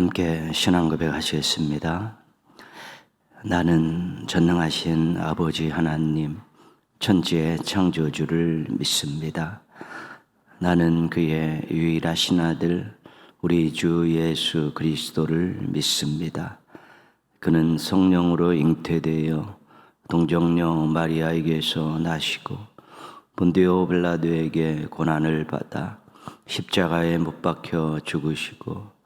함께 신앙 고백하시겠습니다. 나는 전능하신 아버지 하나님, 천지의 창조주를 믿습니다. 나는 그의 유일하신 아들 우리 주 예수 그리스도를 믿습니다. 그는 성령으로 잉태되어 동정녀 마리아에게서 나시고 본디오 빌라도에게 고난을 받아 십자가에 못 박혀 죽으시고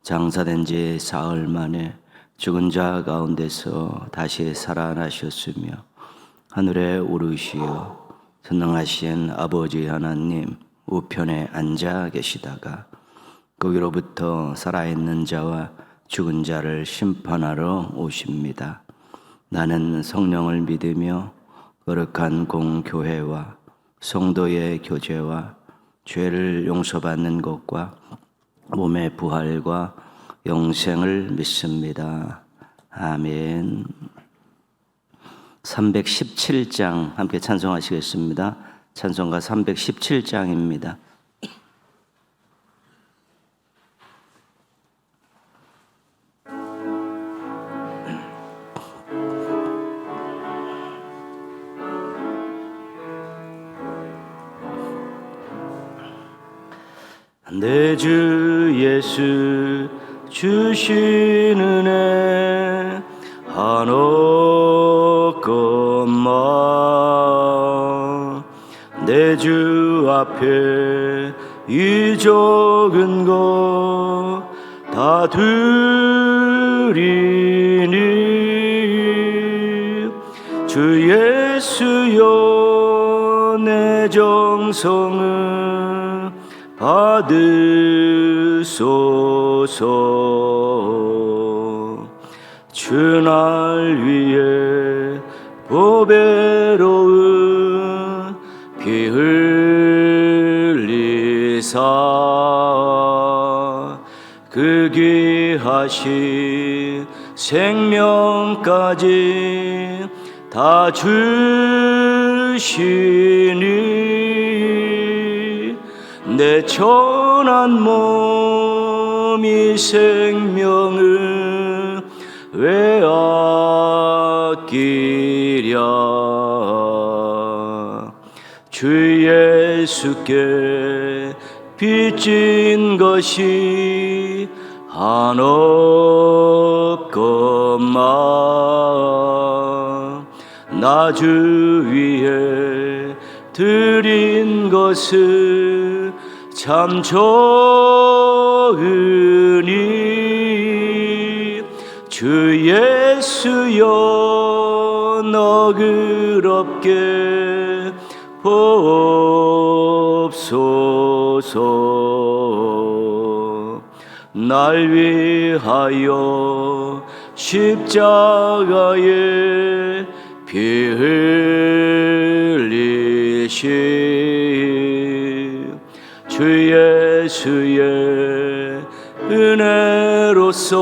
장사된 지 사흘 만에 죽은 자 가운데서 다시 살아나셨으며 하늘에 오르시어 전능하신 아버지 하나님 우편에 앉아 계시다가 거기로부터 살아있는 자와 죽은 자를 심판하러 오십니다. 나는 성령을 믿으며 거룩한 공교회와 성도의 교제와 죄를 용서받는 것과 몸의 부활과 영생을 믿습니다. 아멘. 317장 함께 찬송하시겠습니다. 찬송가 317장입니다. 내 주 예수 주신 은혜 한없건만 내 주 앞에 이 적은 것 다 드리니 주 예수여 내 정성을 받으소서. 주 날 위해 보배로운 피 흘리사 그 귀하신 생명까지 다 주시니 내 천한 몸이 생명을 왜 아끼랴. 주 예수께 빚진 것이 한없건만 나 주 위에 드린 것을 참 적으니 주 예수여 너그럽게 보옵소서. 날 위하여 십자가에 피 흘리신 주 예수의 은혜로서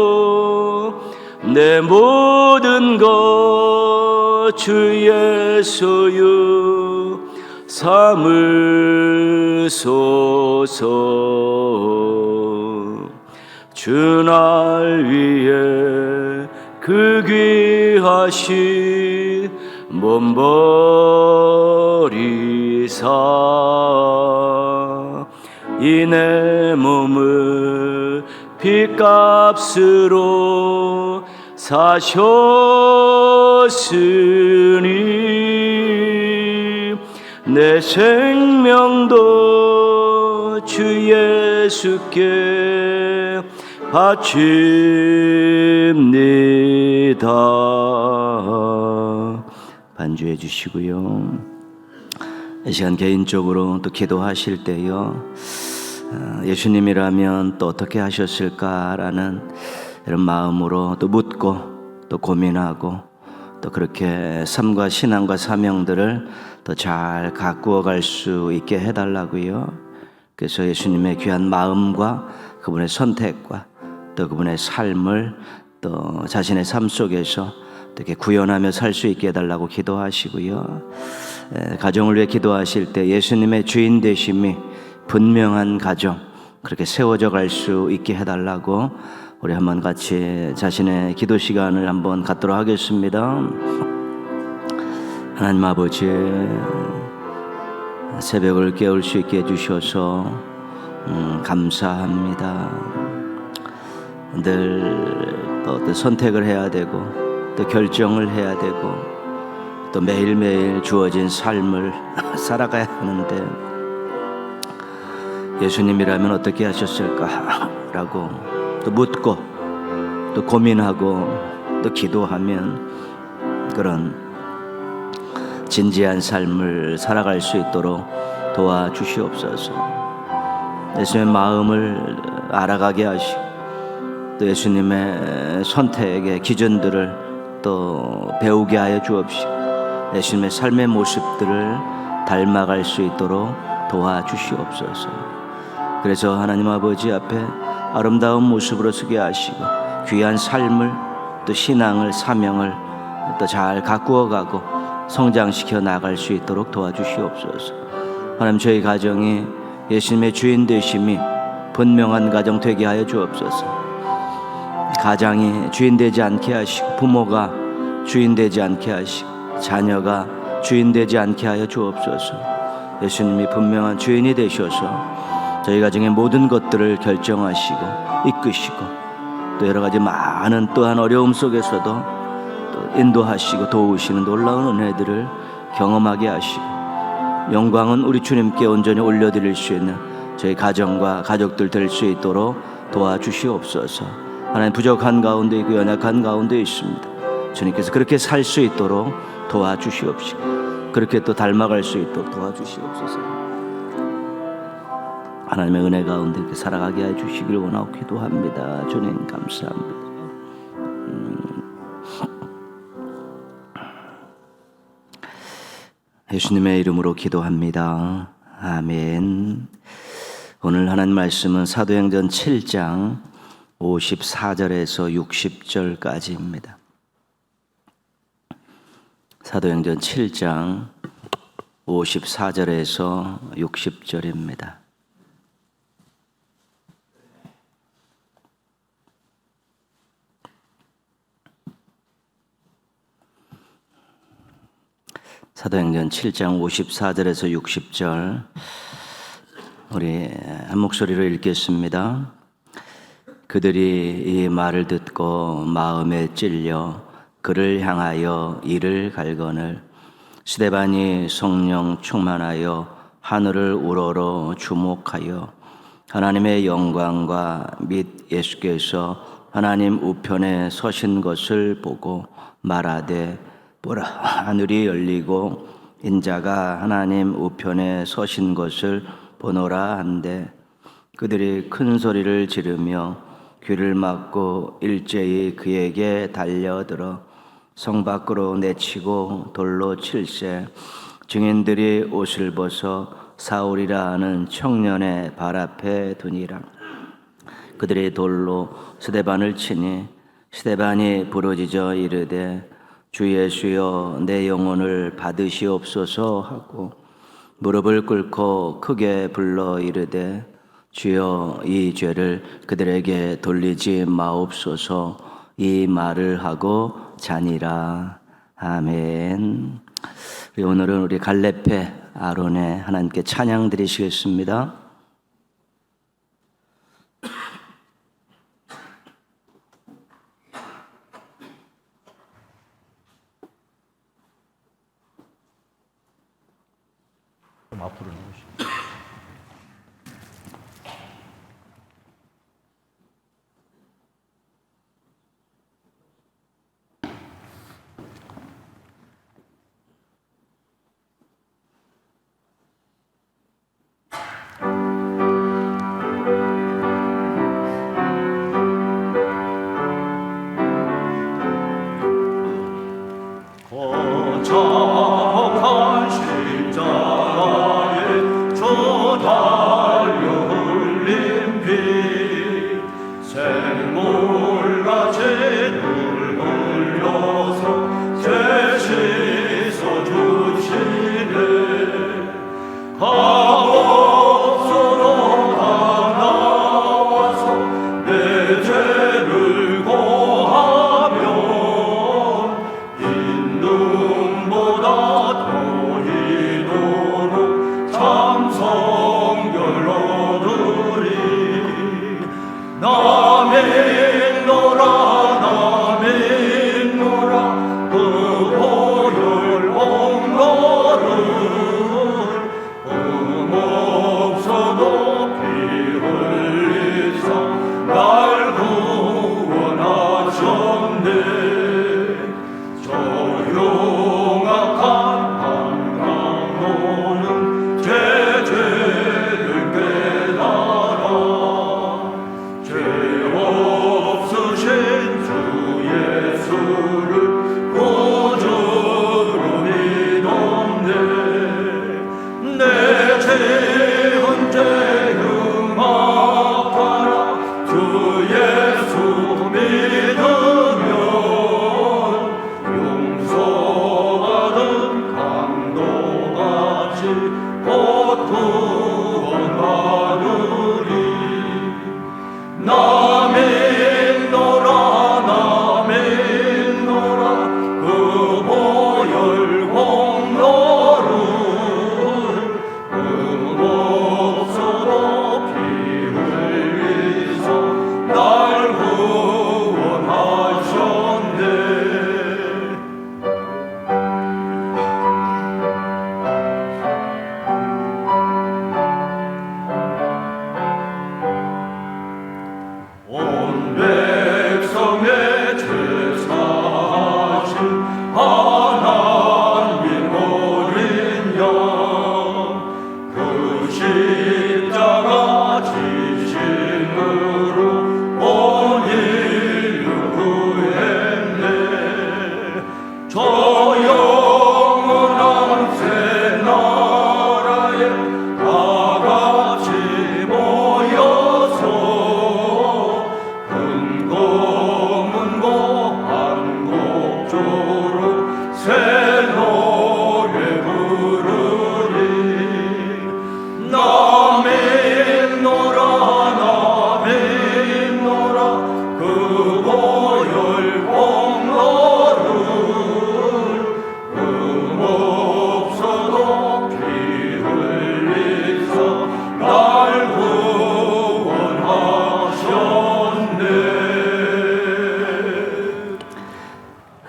인치시고 내 모든 것 주 예수여 삼으소서. 주 날 위해 그 귀하신 몸 버리사 이 내 몸을 핏값으로 사셨으니 내 생명도 주 예수께 바칩니다. 반주해 주시고요. 이 시간 개인적으로 또 기도하실 때요, 예수님이라면 또 어떻게 하셨을까라는 이런 마음으로 또 묻고 또 고민하고 또 그렇게 삶과 신앙과 사명들을 더 잘 가꾸어 갈 수 있게 해달라고요. 그래서 예수님의 귀한 마음과 그분의 선택과 또 그분의 삶을 또 자신의 삶 속에서 이렇게 구현하며 살 수 있게 해달라고 기도하시고요. 가정을 위해 기도하실 때 예수님의 주인 되심이 분명한 가정 그렇게 세워져 갈 수 있게 해달라고 우리 한번 같이 자신의 기도 시간을 한번 갖도록 하겠습니다. 하나님 아버지, 새벽을 깨울 수 있게 해주셔서 감사합니다. 늘 또 선택을 해야 되고 또 결정을 해야 되고 또 매일매일 주어진 삶을 살아가야 하는데 예수님이라면 어떻게 하셨을까라고 또 묻고 또 고민하고 또 기도하면 그런 진지한 삶을 살아갈 수 있도록 도와주시옵소서. 예수님의 마음을 알아가게 하시고 또 예수님의 선택의 기준들을 또 배우게 하여 주옵시고 예수님의 삶의 모습들을 닮아갈 수 있도록 도와주시옵소서. 그래서 하나님 아버지 앞에 아름다운 모습으로 서게 하시고 귀한 삶을 또 신앙을 사명을 또 잘 가꾸어 가고 성장시켜 나갈 수 있도록 도와주시옵소서. 하나님, 저희 가정이 예수님의 주인 되심이 분명한 가정 되게 하여 주옵소서. 가장이 주인 되지 않게 하시고 부모가 주인 되지 않게 하시고 자녀가 주인 되지 않게 하여 주옵소서. 예수님이 분명한 주인이 되셔서 저희 가정의 모든 것들을 결정하시고 이끄시고 또 여러 가지 많은 또한 어려움 속에서도 또 인도하시고 도우시는 놀라운 은혜들을 경험하게 하시고 영광은 우리 주님께 온전히 올려드릴 수 있는 저희 가정과 가족들 될 수 있도록 도와주시옵소서. 하나님, 부족한 가운데 있고 연약한 가운데 있습니다. 주님께서 그렇게 살 수 있도록 도와주시옵시고 그렇게 또 닮아갈 수 있도록 도와주시옵소서. 하나님의 은혜 가운데 이렇게 살아가게 해주시길 원하고 기도합니다. 주님 감사합니다. 예수님의 이름으로 기도합니다. 아멘. 오늘 하나님 말씀은 사도행전 7장 54절에서 60절까지입니다. 사도행전 7장 54절에서 60절입니다. 사도행전 7장 54절에서 60절 우리 한 목소리로 읽겠습니다. 그들이 이 말을 듣고 마음에 찔려 그를 향하여 이를 갈거늘 스데반이 성령 충만하여 하늘을 우러러 주목하여 하나님의 영광과 및 예수께서 하나님 우편에 서신 것을 보고 말하되 보라, 하늘이 열리고 인자가 하나님 우편에 서신 것을 보노라 한데 그들이 큰 소리를 지르며 귀를 막고 일제히 그에게 달려들어 성 밖으로 내치고 돌로 칠세 증인들이 옷을 벗어 사울이라 하는 청년의 발 앞에 두니라. 그들이 돌로 스데반을 치니 스데반이 부러지져 이르되 주 예수여 내 영혼을 받으시옵소서 하고 무릎을 꿇고 크게 불러 이르되 주여 이 죄를 그들에게 돌리지 마옵소서. 이 말을 하고 자니라. 아멘. 오늘은 우리 갈렙의 아론의 하나님께 찬양 드리시겠습니다. 앞으로 누우시고 거창한 십자가의 조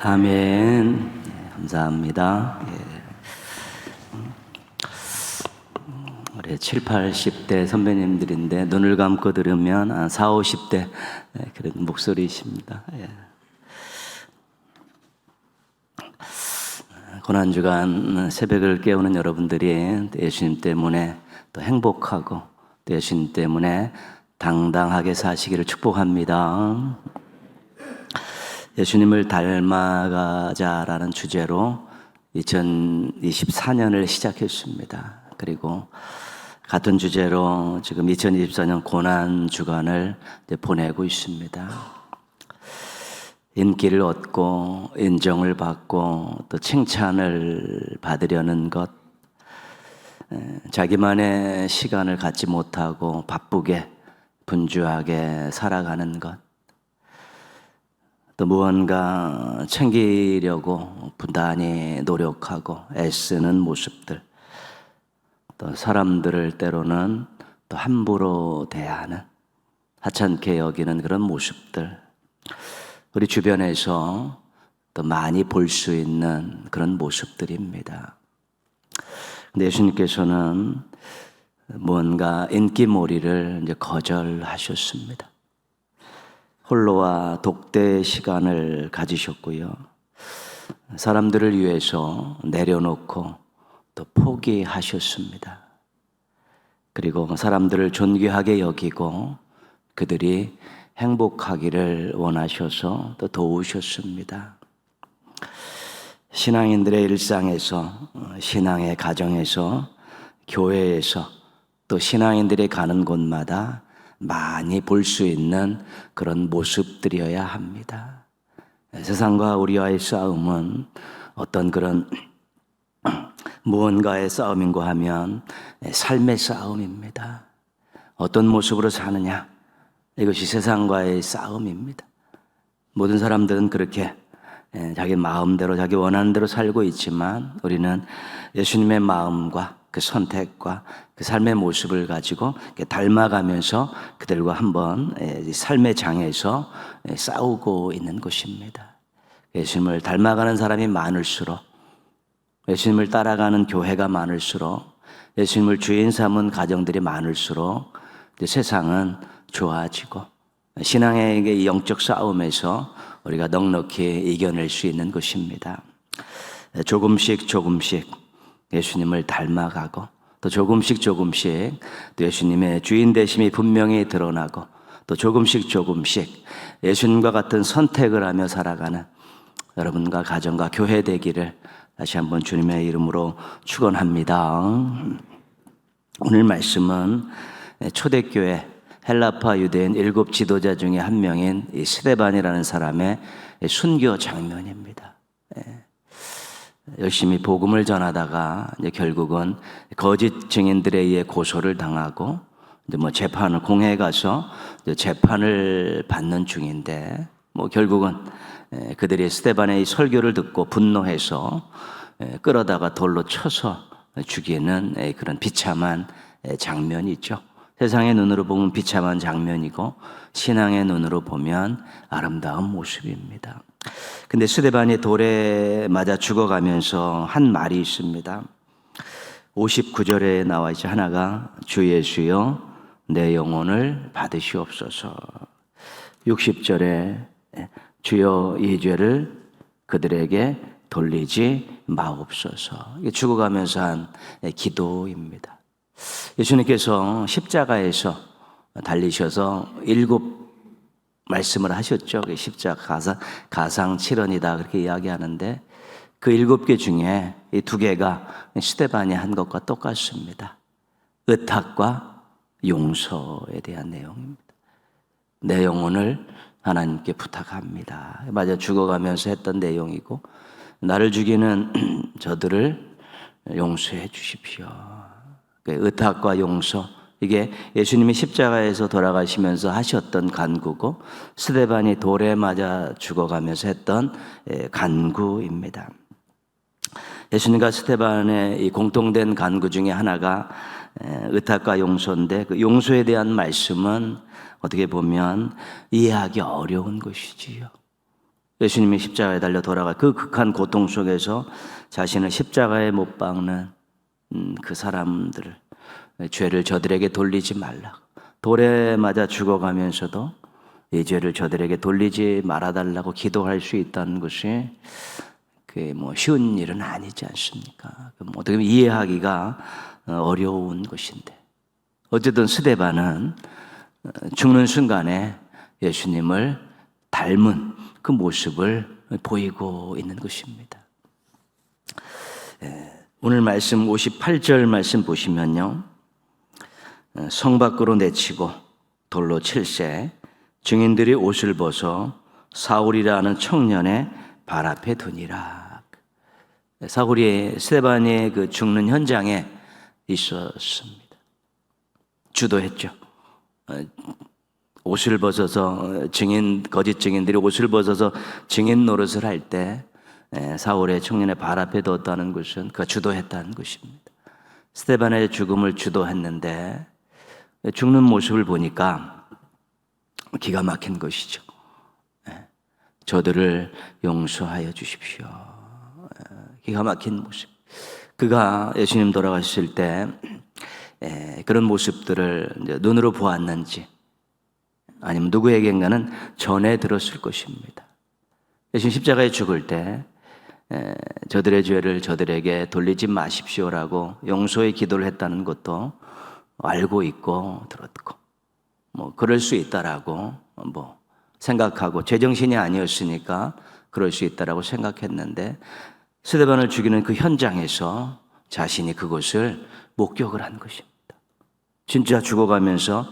아멘. 감사합니다. 우리 7, 80대 선배님들인데 눈을 감고 들으면 4, 50대 그런 목소리이십니다. 고난주간 새벽을 깨우는 여러분들이 예수님 때문에 또 행복하고 또 예수님 때문에 당당하게 사시기를 축복합니다. 예수님을 닮아가자라는 주제로 2024년을 시작했습니다. 그리고 같은 주제로 지금 2024년 고난 주간을 보내고 있습니다. 인기를 얻고 인정을 받고 또 칭찬을 받으려는 것, 자기만의 시간을 갖지 못하고 바쁘게 분주하게 살아가는 것, 또 무언가 챙기려고 부단히 노력하고 애쓰는 모습들, 또 사람들을 때로는 또 함부로 대하는, 하찮게 여기는 그런 모습들, 우리 주변에서 또 많이 볼 수 있는 그런 모습들입니다. 근데 예수님께서는 뭔가 인기몰이를 이제 거절하셨습니다. 홀로와 독대 시간을 가지셨고요. 사람들을 위해서 내려놓고 또 포기하셨습니다. 그리고 사람들을 존귀하게 여기고 그들이 행복하기를 원하셔서 또 도우셨습니다. 신앙인들의 일상에서, 신앙의 가정에서, 교회에서 또 신앙인들이 가는 곳마다 많이 볼 수 있는 그런 모습들이어야 합니다. 세상과 우리와의 싸움은 어떤 그런 무언가의 싸움인가 하면 삶의 싸움입니다. 어떤 모습으로 사느냐, 이것이 세상과의 싸움입니다. 모든 사람들은 그렇게 자기 마음대로 자기 원하는 대로 살고 있지만 우리는 예수님의 마음과 그 선택과 그 삶의 모습을 가지고 닮아가면서 그들과 한번 삶의 장에서 싸우고 있는 것입니다. 예수님을 닮아가는 사람이 많을수록, 예수님을 따라가는 교회가 많을수록, 예수님을 주인 삼은 가정들이 많을수록 세상은 좋아지고 신앙의 영적 싸움에서 우리가 넉넉히 이겨낼 수 있는 것입니다. 조금씩 예수님을 닮아가고 또 조금씩 또 예수님의 주인 되심이 분명히 드러나고 또 조금씩 예수님과 같은 선택을 하며 살아가는 여러분과 가정과 교회 되기를 다시 한번 주님의 이름으로 축원합니다. 오늘 말씀은 초대교회 헬라파 유대인 7 지도자 중에 한 명인 이 스데반이라는 사람의 순교 장면입니다. 열심히 복음을 전하다가 이제 결국은 거짓 증인들에 의해 고소를 당하고 이제 재판을 공회에 가서 이제 재판을 받는 중인데 결국은 그들이 스데반의 설교를 듣고 분노해서 끌어다가 돌로 쳐서 죽이는 그런 비참한 장면이죠. 세상의 눈으로 보면 비참한 장면이고 신앙의 눈으로 보면 아름다운 모습입니다. 근데 스데반이 돌에 맞아 죽어가면서 한 말이 있습니다. 59절에 나와 있죠. 하나가 주 예수여 내 영혼을 받으시옵소서. 60절에 주여 이 죄를 그들에게 돌리지 마옵소서. 이게 죽어가면서 한 기도입니다. 예수님께서 십자가에서 달리셔서 7 말씀을 하셨죠. 십자가 가상 7원이다 그렇게 이야기하는데 그 7개 중에 이 2개가 스데반이 한 것과 똑같습니다. 의탁과 용서에 대한 내용입니다. 내 영혼을 하나님께 부탁합니다. 맞아 죽어가면서 했던 내용이고 나를 죽이는 저들을 용서해 주십시오. 의탁과 용서, 이게 예수님이 십자가에서 돌아가시면서 하셨던 간구고 스데반이 돌에 맞아 죽어가면서 했던 간구입니다. 예수님과 스데반의 이 공통된 간구 중에 하나가 의탁과 용서인데 그 용서에 대한 말씀은 어떻게 보면 이해하기 어려운 것이지요. 예수님이 십자가에 달려 돌아가 그 극한 고통 속에서 자신을 십자가에 못 박는 그 사람들을 죄를 저들에게 돌리지 말라. 돌에 맞아 죽어가면서도 이 죄를 저들에게 돌리지 말아달라고 기도할 수 있다는 것이 그게 쉬운 일은 아니지 않습니까? 어떻게 보면 이해하기가 어려운 것인데 어쨌든 스데반은 죽는 순간에 예수님을 닮은 그 모습을 보이고 있는 것입니다. 오늘 말씀 58절 말씀 보시면요. 성 밖으로 내치고 돌로 칠세 증인들이 옷을 벗어 사울이라 하는 청년의 발 앞에 두니라. 사울이 스데반의 그 죽는 현장에 있었습니다. 주도했죠. 옷을 벗어서 거짓 증인들이 옷을 벗어서 증인 노릇을 할 때 사울의 청년의 발 앞에 뒀다는 것은 그가 주도했다는 것입니다. 스데반의 죽음을 주도했는데 죽는 모습을 보니까 기가 막힌 것이죠. 저들을 용서하여 주십시오. 기가 막힌 모습. 그가 예수님 돌아가셨을 때 그런 모습들을 이제 눈으로 보았는지 아니면 누구에겐가는 전해 들었을 것입니다. 예수님 십자가에 죽을 때 저들의 죄를 저들에게 돌리지 마십시오라고 용서의 기도를 했다는 것도 알고 있고 들었고 그럴 수 있다라고 생각하고 제정신이 아니었으니까 그럴 수 있다라고 생각했는데 스데반을 죽이는 그 현장에서 자신이 그것을 목격을 한 것입니다. 진짜 죽어가면서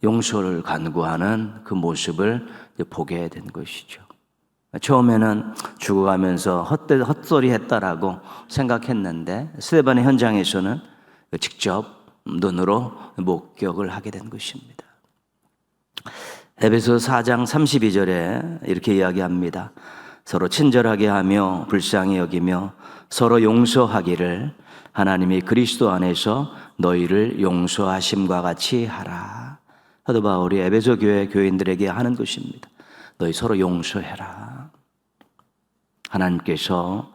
용서를 간구하는 그 모습을 보게 된 것이죠. 처음에는 죽어가면서 헛소리 했다라고 생각했는데 스데반의 현장에서는 직접 눈으로 목격을 하게 된 것입니다. 에베소서 4장 32절에 이렇게 이야기합니다. 서로 친절하게 하며 불쌍히 여기며 서로 용서하기를 하나님이 그리스도 안에서 너희를 용서하심과 같이 하라. 사도 바울이 에베소 교회 교인들에게 하는 것입니다. 너희 서로 용서해라. 하나님께서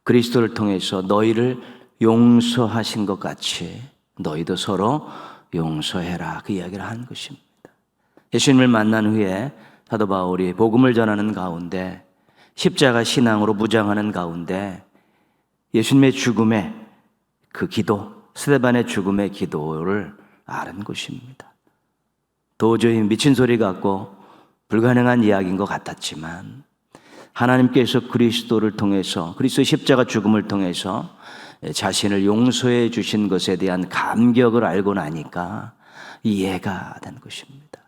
그리스도를 통해서 너희를 용서하신 것 같이 너희도 서로 용서해라. 그 이야기를 한 것입니다. 예수님을 만난 후에 사도 바울이 복음을 전하는 가운데, 십자가 신앙으로 무장하는 가운데 예수님의 죽음의 그 기도, 스데반의 죽음의 기도를 아는 것입니다. 도저히 미친 소리 같고 불가능한 이야기인 것 같았지만 하나님께서 그리스도를 통해서, 그리스도의 십자가 죽음을 통해서 자신을 용서해 주신 것에 대한 감격을 알고 나니까 이해가 된 것입니다.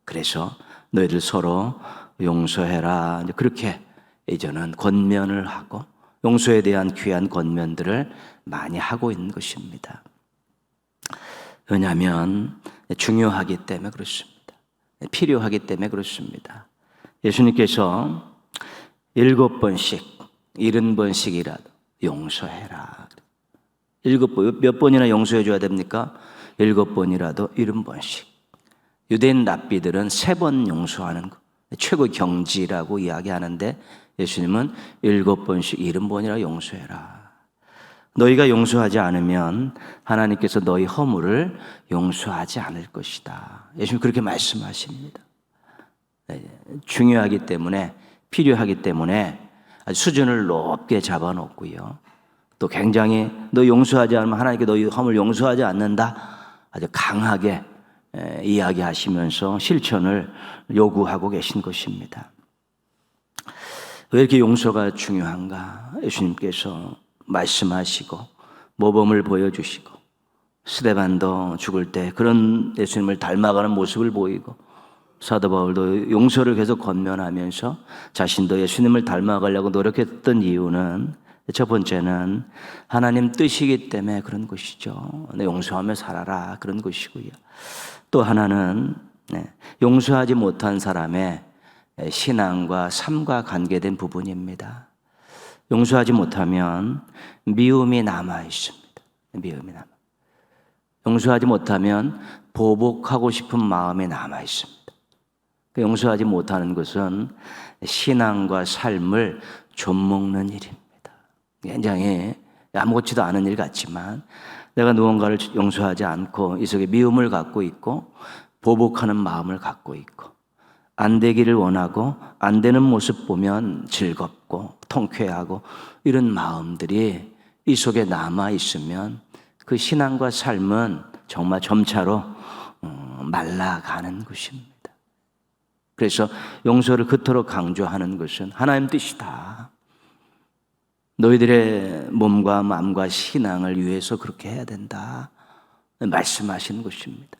그래서 너희들 서로 용서해라. 그렇게 이제는 권면을 하고 용서에 대한 귀한 권면들을 많이 하고 있는 것입니다. 왜냐하면 중요하기 때문에 그렇습니다. 필요하기 때문에 그렇습니다. 예수님께서 7번씩, 70번씩이라도 용서해라. 7번, 몇 번이나 용서해 줘야 됩니까? 7번이라도 70번씩. 유대인 랍비들은 3번 용서하는 거, 최고 경지라고 이야기하는데 예수님은 7번씩 70번이라 용서해라. 너희가 용서하지 않으면 하나님께서 너희 허물을 용서하지 않을 것이다. 예수님 그렇게 말씀하십니다. 중요하기 때문에, 필요하기 때문에 아주 수준을 높게 잡아놓고요. 또 굉장히 너 용서하지 않으면 하나님께 너희 허물 용서하지 않는다. 아주 강하게 이야기하시면서 실천을 요구하고 계신 것입니다. 왜 이렇게 용서가 중요한가? 예수님께서 말씀하시고 모범을 보여주시고 스데반도 죽을 때 그런 예수님을 닮아가는 모습을 보이고 사도 바울도 용서를 계속 권면하면서 자신도 예수님을 닮아가려고 노력했던 이유는 첫 번째는 하나님 뜻이기 때문에 그런 것이죠. 용서하며 살아라 그런 것이고요. 또 하나는 용서하지 못한 사람의 신앙과 삶과 관계된 부분입니다. 용서하지 못하면 미움이 남아 있습니다. 미움이 남아. 용서하지 못하면 보복하고 싶은 마음이 남아 있습니다. 용서하지 못하는 것은 신앙과 삶을 좀먹는 일입니다. 굉장히 아무렇지도 않은 일 같지만 내가 무언가를 용서하지 않고 이 속에 미움을 갖고 있고 보복하는 마음을 갖고 있고 안 되기를 원하고 안 되는 모습 보면 즐겁고 통쾌하고 이런 마음들이 이 속에 남아 있으면 그 신앙과 삶은 정말 점차로 말라가는 것입니다. 그래서 용서를 그토록 강조하는 것은 하나님 뜻이다. 너희들의 몸과 마음과 신앙을 위해서 그렇게 해야 된다 말씀하시는 것입니다.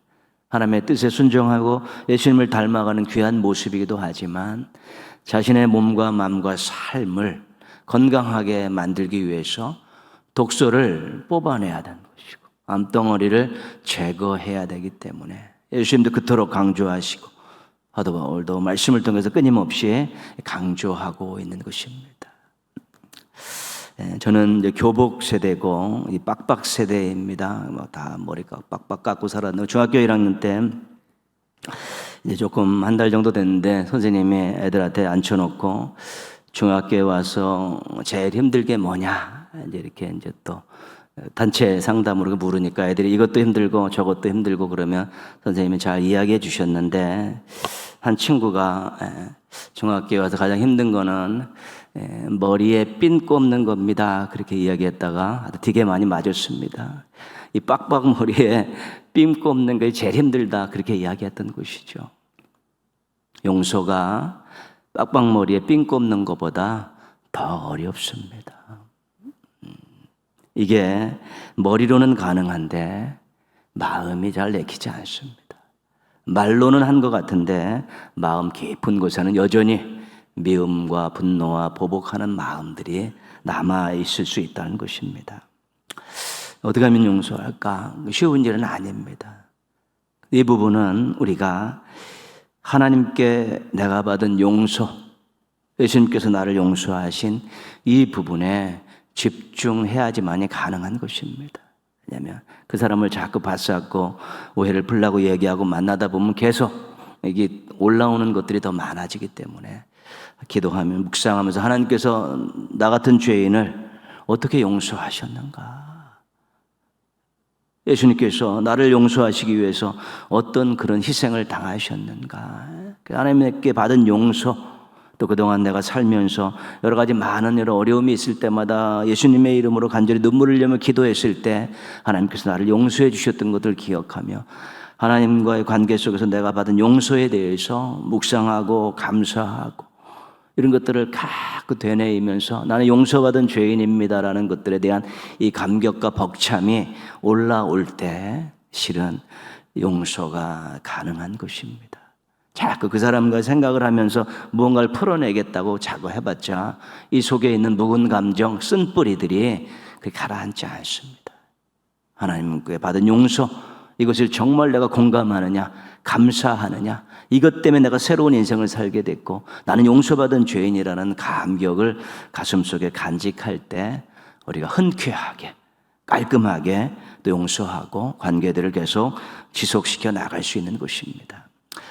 하나님의 뜻에 순종하고 예수님을 닮아가는 귀한 모습이기도 하지만 자신의 몸과 마음과 삶을 건강하게 만들기 위해서 독소를 뽑아내야 되는 것이고 암덩어리를 제거해야 되기 때문에 예수님도 그토록 강조하시고 사도 바울도 말씀을 통해서 끊임없이 강조하고 있는 것입니다. 저는 이제 교복 세대고 이 빡빡 세대입니다. 다 머리가 빡빡 깎고 살았는데 중학교 1학년 때 이제 조금 한 달 정도 됐는데 선생님이 애들한테 앉혀놓고 중학교에 와서 제일 힘들 게 뭐냐 이제 이렇게 이제 또 단체 상담으로 물으니까 애들이 이것도 힘들고 저것도 힘들고 그러면 선생님이 잘 이야기해 주셨는데 한 친구가 중학교에 와서 가장 힘든 거는 머리에 핀 꼽는 겁니다. 그렇게 이야기했다가 되게 많이 맞았습니다. 이 빡빡 머리에 핀 꼽는 게 제일 힘들다. 그렇게 이야기했던 것이죠. 용서가 빡빡 머리에 핀 꼽는 것보다 더 어렵습니다. 이게 머리로는 가능한데 마음이 잘 내키지 않습니다. 말로는 한 것 같은데 마음 깊은 곳에는 여전히 미움과 분노와 보복하는 마음들이 남아있을 수 있다는 것입니다. 어떻게 하면 용서할까? 쉬운 일은 아닙니다. 이 부분은 우리가 하나님께 내가 받은 용서, 예수님께서 나를 용서하신 이 부분에 집중해야지만이 가능한 것입니다. 왜냐하면 그 사람을 자꾸 받잡고 오해를 풀라고 얘기하고 만나다 보면 계속 이게 올라오는 것들이 더 많아지기 때문에 기도하며 묵상하면서 하나님께서 나 같은 죄인을 어떻게 용서하셨는가? 예수님께서 나를 용서하시기 위해서 어떤 그런 희생을 당하셨는가? 하나님께 받은 용서, 또 그동안 내가 살면서 여러 가지 많은 여러 어려움이 있을 때마다 예수님의 이름으로 간절히 눈물을 흘리며 기도했을 때 하나님께서 나를 용서해 주셨던 것을 기억하며 하나님과의 관계 속에서 내가 받은 용서에 대해서 묵상하고 감사하고 이런 것들을 가끔 되뇌이면서 나는 용서받은 죄인입니다라는 것들에 대한 이 감격과 벅참이 올라올 때 실은 용서가 가능한 것입니다. 자꾸 그 사람과 생각을 하면서 무언가를 풀어내겠다고 자꾸 해봤자 이 속에 있는 묵은 감정, 쓴 뿌리들이 가라앉지 않습니다. 하나님께 받은 용서, 이것을 정말 내가 공감하느냐, 감사하느냐, 이것 때문에 내가 새로운 인생을 살게 됐고 나는 용서받은 죄인이라는 감격을 가슴속에 간직할 때 우리가 흔쾌하게 깔끔하게 또 용서하고 관계들을 계속 지속시켜 나갈 수 있는 것입니다.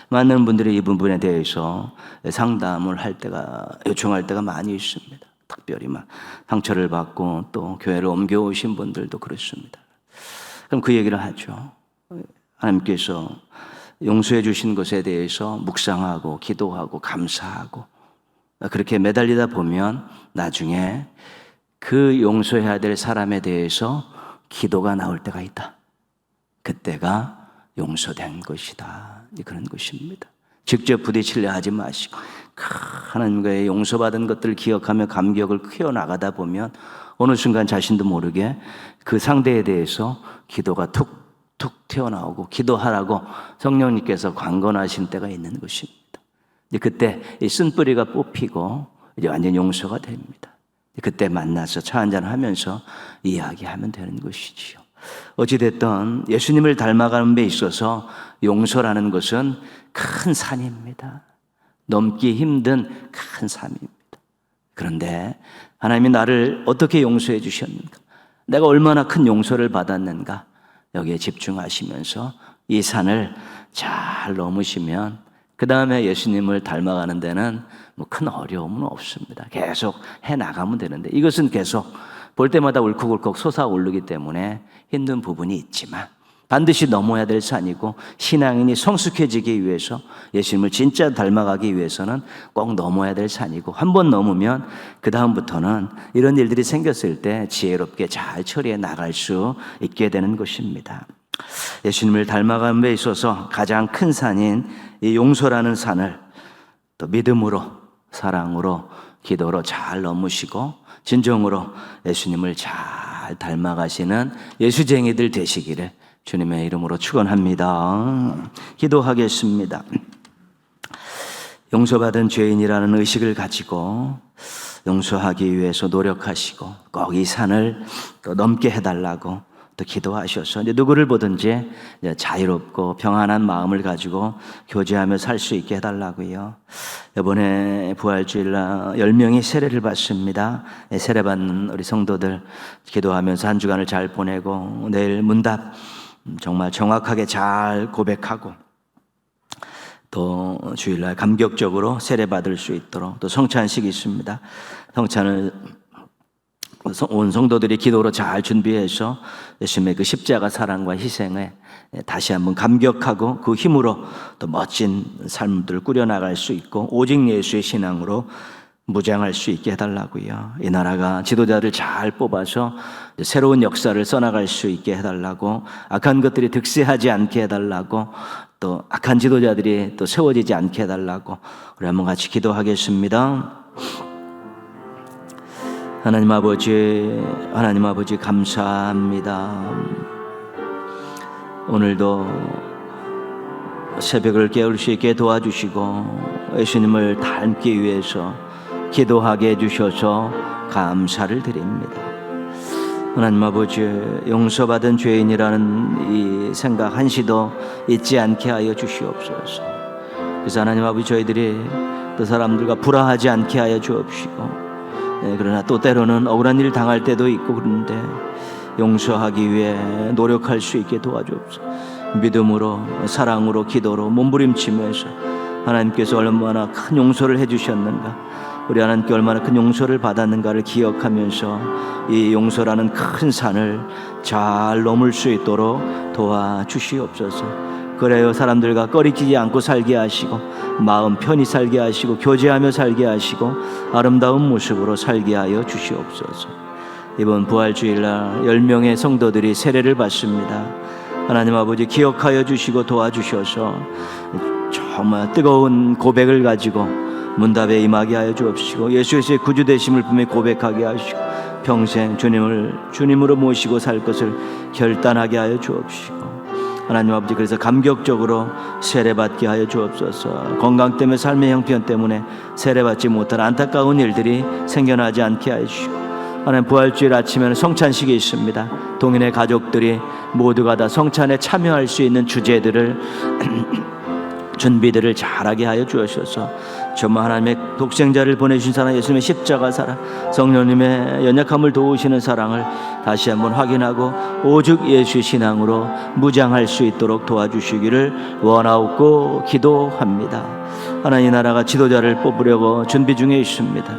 많은 분들이 이 부분에 대해서 상담을 할 때가, 요청할 때가 많이 있습니다. 특별히 막 상처를 받고 또 교회를 옮겨오신 분들도 그렇습니다. 그럼 그 얘기를 하죠. 하나님께서 용서해 주신 것에 대해서 묵상하고 기도하고 감사하고 그렇게 매달리다 보면 나중에 그 용서해야 될 사람에 대해서 기도가 나올 때가 있다. 그때가 용서된 것이다. 그런 것입니다. 직접 부딪히려 하지 마시고 하나님과의 용서받은 것들을 기억하며 감격을 키워나가다 보면 어느 순간 자신도 모르게 그 상대에 대해서 기도가 툭툭 튀어나오고 기도하라고 성령님께서 관건하신 때가 있는 것입니다. 그때 이 쓴뿌리가 뽑히고 이제 완전 용서가 됩니다. 그때 만나서 차 한잔 하면서 이야기하면 되는 것이지요. 어찌됐든 예수님을 닮아가는 데 있어서 용서라는 것은 큰 산입니다. 넘기 힘든 큰 산입니다. 그런데 하나님이 나를 어떻게 용서해 주셨는가? 내가 얼마나 큰 용서를 받았는가? 여기에 집중하시면서 이 산을 잘 넘으시면 그 다음에 예수님을 닮아가는 데는 뭐 큰 어려움은 없습니다. 계속 해나가면 되는데 이것은 계속 볼 때마다 울컥울컥 솟아오르기 때문에 힘든 부분이 있지만 반드시 넘어야 될 산이고 신앙인이 성숙해지기 위해서 예수님을 진짜 닮아가기 위해서는 꼭 넘어야 될 산이고 한 번 넘으면 그 다음부터는 이런 일들이 생겼을 때 지혜롭게 잘 처리해 나갈 수 있게 되는 것입니다. 예수님을 닮아가는 데 있어서 가장 큰 산인 이 용서라는 산을 또 믿음으로 사랑으로 기도로 잘 넘으시고 진정으로 예수님을 잘 닮아가시는 예수쟁이들 되시기를 주님의 이름으로 축원합니다. 기도하겠습니다. 용서받은 죄인이라는 의식을 가지고 용서하기 위해서 노력하시고 꼭 이 산을 또 넘게 해달라고 또 기도하셔서 이제 누구를 보든지 이제 자유롭고 평안한 마음을 가지고 교제하며 살 수 있게 해달라고요. 이번에 부활주일날 10명이 세례를 받습니다. 세례 받는 우리 성도들 기도하면서 한 주간을 잘 보내고 내일 문답 정말 정확하게 잘 고백하고 또 주일날 감격적으로 세례 받을 수 있도록 또 성찬식이 있습니다. 성찬을 온 성도들이 기도로 잘 준비해서 예수님의 그 십자가 사랑과 희생에 다시 한번 감격하고 그 힘으로 또 멋진 삶들을 꾸려나갈 수 있고 오직 예수의 신앙으로 무장할 수 있게 해달라고요. 이 나라가 지도자를 잘 뽑아서 새로운 역사를 써나갈 수 있게 해달라고 악한 것들이 득세하지 않게 해달라고 또 악한 지도자들이 또 세워지지 않게 해달라고 우리 한번 같이 기도하겠습니다. 하나님 아버지 감사합니다. 오늘도 새벽을 깨울 수 있게 도와주시고 예수님을 닮기 위해서 기도하게 해주셔서 감사를 드립니다. 하나님 아버지 용서받은 죄인이라는 이 생각 한시도 잊지 않게 하여 주시옵소서. 그래서 하나님 아버지 저희들이 또 사람들과 불화하지 않게 하여 주옵시고 그러나 또 때로는 억울한 일 당할 때도 있고 그런데 용서하기 위해 노력할 수 있게 도와주옵소서. 믿음으로 사랑으로 기도로 몸부림치면서 하나님께서 얼마나 큰 용서를 해주셨는가, 우리 하나님께 얼마나 큰 용서를 받았는가를 기억하면서 이 용서라는 큰 산을 잘 넘을 수 있도록 도와주시옵소서. 그래요, 사람들과 꺼리끼지 않고 살게 하시고 마음 편히 살게 하시고 교제하며 살게 하시고 아름다운 모습으로 살게 하여 주시옵소서. 이번 부활주일날 10명의 성도들이 세례를 받습니다. 하나님 아버지 기억하여 주시고 도와주셔서 정말 뜨거운 고백을 가지고 문답에 임하게 하여 주옵시고 예수의 구주되심을 분명히 고백하게 하시고 평생 주님으로 모시고 살 것을 결단하게 하여 주옵시고 하나님 아버지, 그래서 감격적으로 세례받게 하여 주옵소서. 건강 때문에 삶의 형편 때문에 세례받지 못한 안타까운 일들이 생겨나지 않게 하여 주시고 하나님, 부활주일 아침에는 성찬식이 있습니다. 동인의 가족들이 모두가 다 성찬에 참여할 수 있는 주제들을 준비들을 잘하게 하여 주셔서 정말 하나님의 독생자를 보내주신 사랑, 예수님의 십자가 사랑, 성령님의 연약함을 도우시는 사랑을 다시 한번 확인하고 오직 예수의 신앙으로 무장할 수 있도록 도와주시기를 원하옵고 기도합니다. 하나님, 이 나라가 지도자를 뽑으려고 준비 중에 있습니다.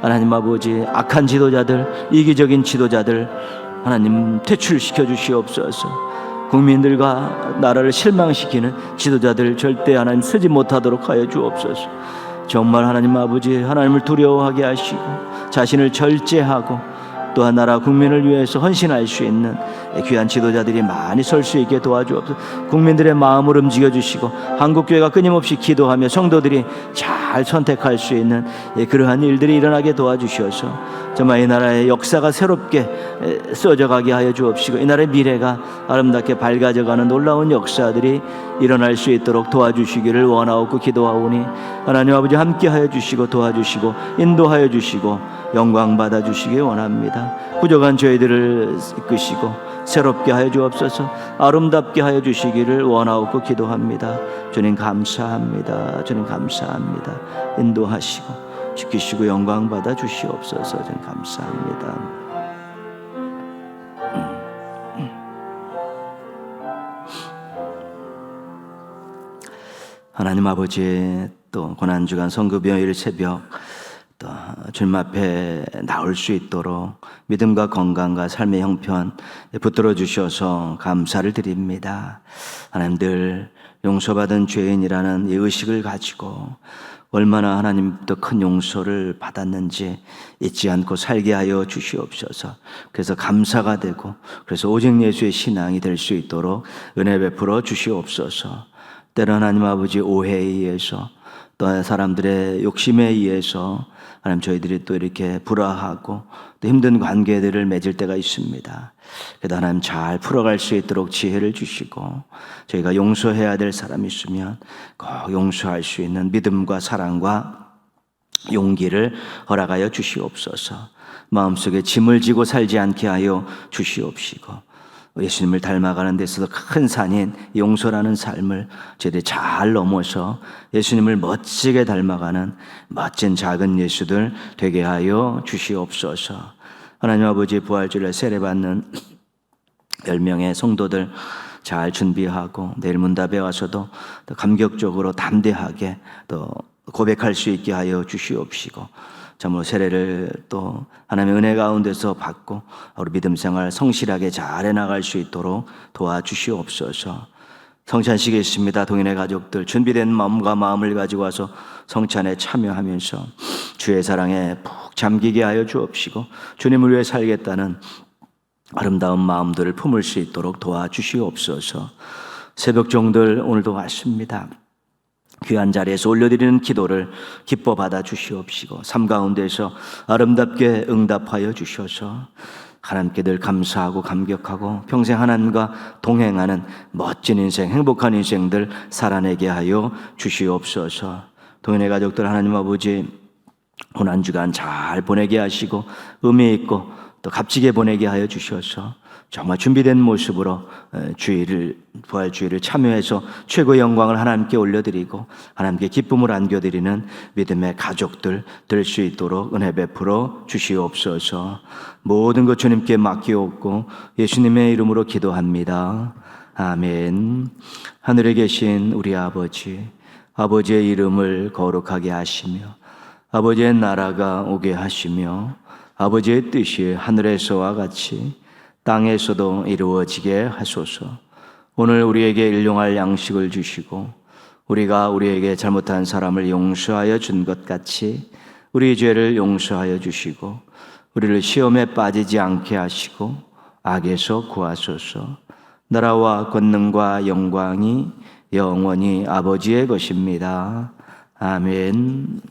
하나님 아버지, 악한 지도자들, 이기적인 지도자들 하나님 퇴출시켜 주시옵소서. 국민들과 나라를 실망시키는 지도자들 절대 하나님 쓰지 못하도록 하여 주옵소서. 정말 하나님 아버지, 하나님을 두려워하게 하시고 자신을 절제하고 또한 나라 국민을 위해서 헌신할 수 있는 귀한 지도자들이 많이 설 수 있게 도와주옵소서. 국민들의 마음을 움직여 주시고 한국교회가 끊임없이 기도하며 성도들이 잘 선택할 수 있는 그러한 일들이 일어나게 도와주셔서 정말 이 나라의 역사가 새롭게 써져가게 하여 주옵시고 이 나라의 미래가 아름답게 밝아져가는 놀라운 역사들이 일어날 수 있도록 도와주시기를 원하옵고 기도하오니 하나님 아버지, 함께하여 주시고 도와주시고 인도하여 주시고 영광 받아주시기 원합니다. 부족한 저희들을 이끄시고 새롭게 하여 주옵소서. 아름답게 하여 주시기를 원하옵고 기도합니다. 주님 감사합니다. 주님 감사합니다. 인도하시고 지키시고 영광 받아 주시옵소서. 주님 감사합니다. 하나님 아버지, 또 고난주간 성급여일 새벽 또 주님 앞에 나올 수 있도록 믿음과 건강과 삶의 형편 붙들어 주셔서 감사를 드립니다. 하나님, 늘 용서받은 죄인이라는 이 의식을 가지고 얼마나 하나님부터 큰 용서를 받았는지 잊지 않고 살게 하여 주시옵소서. 그래서 감사가 되고 그래서 오직 예수의 신앙이 될 수 있도록 은혜 베풀어 주시옵소서. 때로 하나님 아버지, 오해에 의해서 또 사람들의 욕심에 의해서 하나님, 저희들이 또 이렇게 불화하고 또 힘든 관계들을 맺을 때가 있습니다. 그래도 하나님, 잘 풀어갈 수 있도록 지혜를 주시고 저희가 용서해야 될 사람이 있으면 꼭 용서할 수 있는 믿음과 사랑과 용기를 허락하여 주시옵소서. 마음속에 짐을 지고 살지 않게 하여 주시옵시고 예수님을 닮아가는 데 있어서 큰 산인 용서라는 삶을 저희들이 잘 넘어서 예수님을 멋지게 닮아가는 멋진 작은 예수들 되게 하여 주시옵소서. 하나님 아버지, 부활주일에 세례받는 10명의 성도들 잘 준비하고 내일 문답에 와서도 더 감격적으로 담대하게 또 고백할 수 있게 하여 주시옵시고 참으로 세례를 또 하나님의 은혜 가운데서 받고 우리 믿음 생활 성실하게 잘 해나갈 수 있도록 도와주시옵소서. 성찬식이 있습니다. 동인의 가족들 준비된 마음과 마음을 가지고 와서 성찬에 참여하면서 주의 사랑에 푹 잠기게 하여 주옵시고 주님을 위해 살겠다는 아름다운 마음들을 품을 수 있도록 도와주시옵소서. 새벽종들 오늘도 왔습니다. 귀한 자리에서 올려드리는 기도를 기뻐 받아 주시옵시고 삶 가운데서 아름답게 응답하여 주셔서 하나님께 늘 감사하고 감격하고 평생 하나님과 동행하는 멋진 인생, 행복한 인생들 살아내게 하여 주시옵소서. 동인의 가족들 하나님 아버지, 고난주간 잘 보내게 하시고 의미 있고 또 값지게 보내게 하여 주셔서 정말 준비된 모습으로 부활주의를 참여해서 최고의 영광을 하나님께 올려드리고 하나님께 기쁨을 안겨드리는 믿음의 가족들 될 수 있도록 은혜 베풀어 주시옵소서. 모든 것 주님께 맡기옵고 예수님의 이름으로 기도합니다. 아멘. 하늘에 계신 우리 아버지의 이름을 거룩하게 하시며 아버지의 나라가 오게 하시며 아버지의 뜻이 하늘에서와 같이 땅에서도 이루어지게 하소서. 오늘 우리에게 일용할 양식을 주시고 우리가 우리에게 잘못한 사람을 용서하여 준 것 같이 우리 죄를 용서하여 주시고 우리를 시험에 빠지지 않게 하시고 악에서 구하소서. 나라와 권능과 영광이 영원히 아버지의 것입니다. 아멘.